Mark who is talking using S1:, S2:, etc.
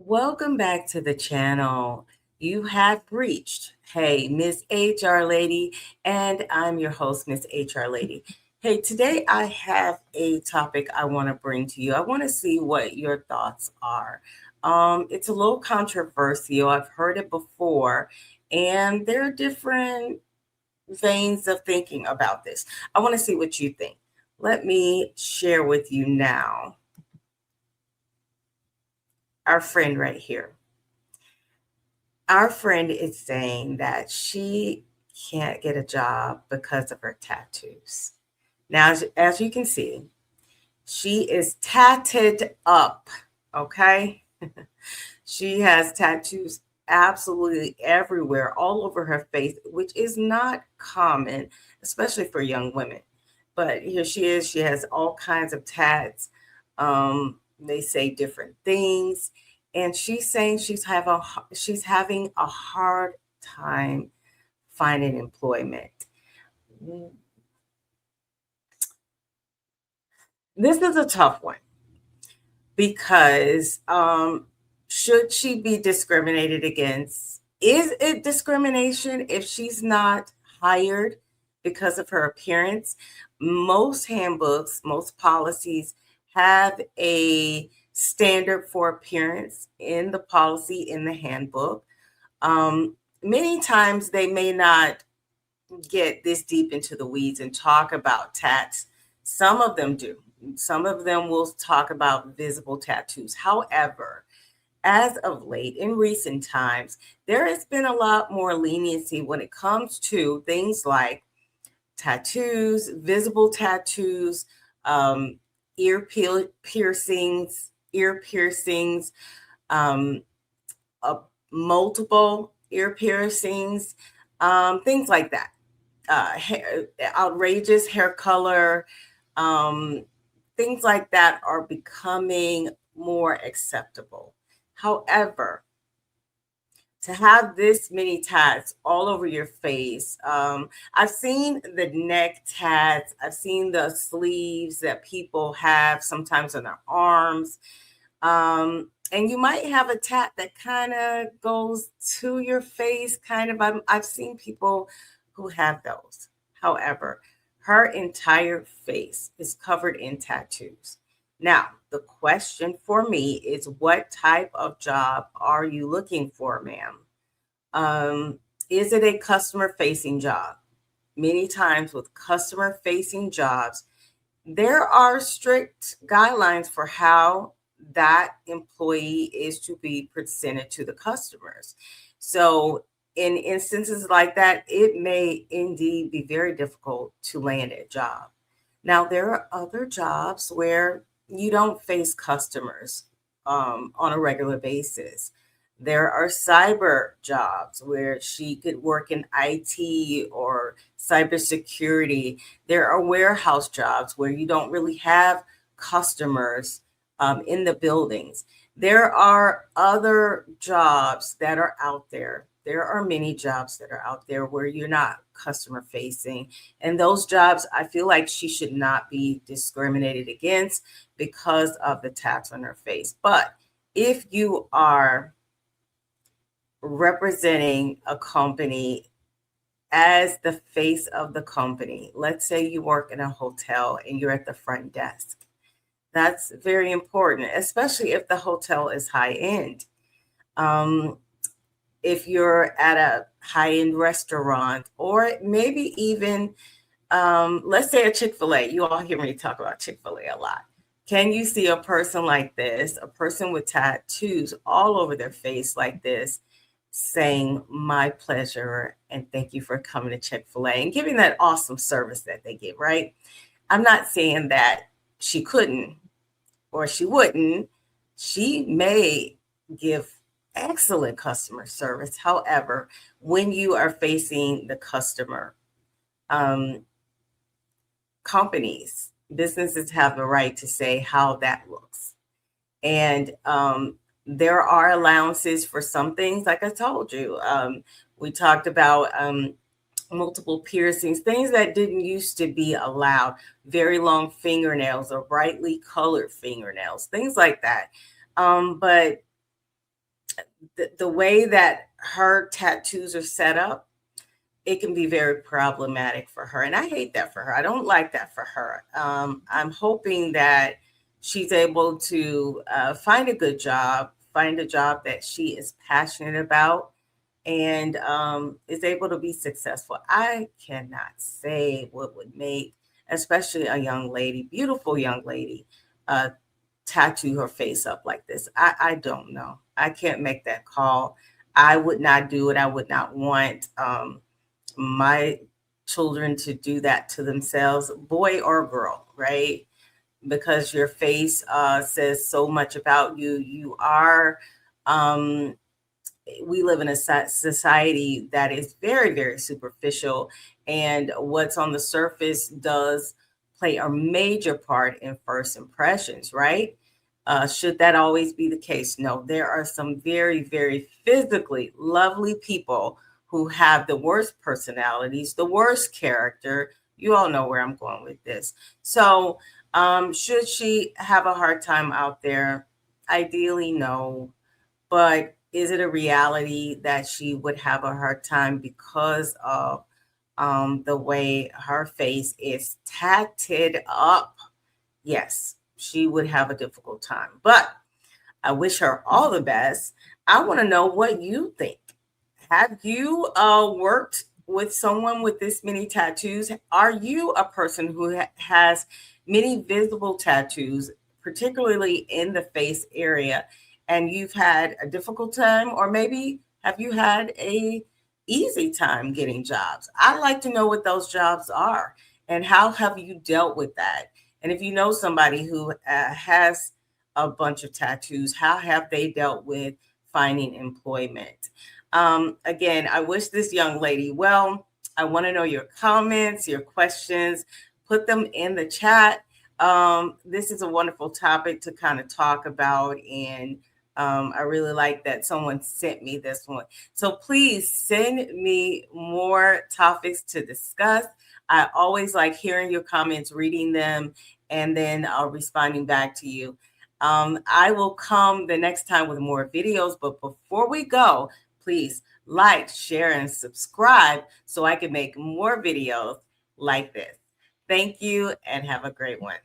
S1: Welcome back to the channel. You have reached Hey Miss HR Lady, and I'm your host, Miss HR Lady. Hey, today I have a topic I want to bring to you. I want to see what your thoughts are. It's a little controversial. I've heard it before, and there are different veins of thinking about this. I want to see what you think. Let me share with you now our friend right here. Our friend is saying that she can't get a job because of her tattoos. Now, as you can see, she is tatted up, okay? She has tattoos absolutely everywhere, all over her face, which is not common, especially for young women. But here she is. She has all kinds of tats. They say different things, and she's saying she's having a hard time finding employment. This is a tough one because should she be discriminated against? Is it discrimination if she's not hired because of her appearance? Most handbooks, most policies have a standard for appearance in the policy, in the handbook. Many times they may not get this deep into the weeds and talk about tats. Some of them do. Some of them will talk about visible tattoos. However, as of late, in recent times, there has been a lot more leniency when it comes to things like tattoos, visible tattoos, um, ear piercings, um, multiple ear piercings, things like that. Outrageous hair color, um, things like that are becoming more acceptable. However, to have this many tats all over your face, I've seen the neck tats, I've seen the sleeves that people have sometimes on their arms. And you might have a tat that kind of goes to your face, kind of. I've seen people who have those. However, her entire face is covered in tattoos. Now, the question for me is, what type of job are you looking for, ma'am? Is it a customer facing job? Many times with customer facing jobs, there are strict guidelines for how that employee is to be presented to the customers. So, in instances like that, it may indeed be very difficult to land a job. Now, there are other jobs where you don't face customers on a regular basis. There are cyber jobs where she could work in IT or cybersecurity. There are warehouse jobs where you don't really have customers in the buildings. There are other jobs that are out there. There are many jobs that are out there where you're not customer facing. And those jobs, I feel like she should not be discriminated against because of the tats on her face. But if you are representing a company as the face of the company, let's say you work in a hotel and you're at the front desk, that's very important, especially if the hotel is high end. Um, if you're at a high end restaurant, or maybe even, let's say a Chick-fil-A. You all hear me talk about Chick-fil-A a lot. Can you see a person like this, a person with tattoos all over their face like this, saying, "My pleasure, and thank you for coming to Chick-fil-A," and giving that awesome service that they give, right? I'm not saying that she couldn't or she wouldn't. She may give excellent customer service. However, when you are facing the customer, um, companies, businesses have the right to say how that looks. And there are allowances for some things, like I told you. We talked about multiple piercings, things that didn't used to be allowed, very long fingernails or brightly colored fingernails, things like that. But the way that her tattoos are set up, it can be very problematic for her. And I hate that for her. I don't like that for her. I'm hoping that she's able to find a good job, find a job that she is passionate about, and is able to be successful. I cannot say what would make, especially a young lady, beautiful young lady, uh, tattoo her face up like this. I don't know. I can't make that call. I would not do it. I would not want my children to do that to themselves, boy or girl, right? Because your face says so much about you. You are, um, we live in a society that is very, very superficial, and what's on the surface does play a major part in first impressions, right? Should that always be the case? No, there are some very, very physically lovely people who have the worst personalities, the worst character. You all know where I'm going with this. So, should she have a hard time out there? Ideally, no. But is it a reality that she would have a hard time because of the way her face is tatted up? Yes, she would have a difficult time. But I wish her all the best. I want to know what you think. Have you worked with someone with this many tattoos? Are you a person who has many visible tattoos, particularly in the face area, and you've had a difficult time, or maybe have you had a easy time getting jobs? I'd like to know what those jobs are and how have you dealt with that? And if you know somebody who has a bunch of tattoos, how have they dealt with finding employment? Again, I wish this young lady well. I want to know your comments, your questions. Put them in the chat. This is a wonderful topic to kind of talk about, and I really like that someone sent me this one. So please send me more topics to discuss. I always like hearing your comments, reading them, and then responding back to you. I will come the next time with more videos, but before we go, please like, share, and subscribe so I can make more videos like this. Thank you and have a great one.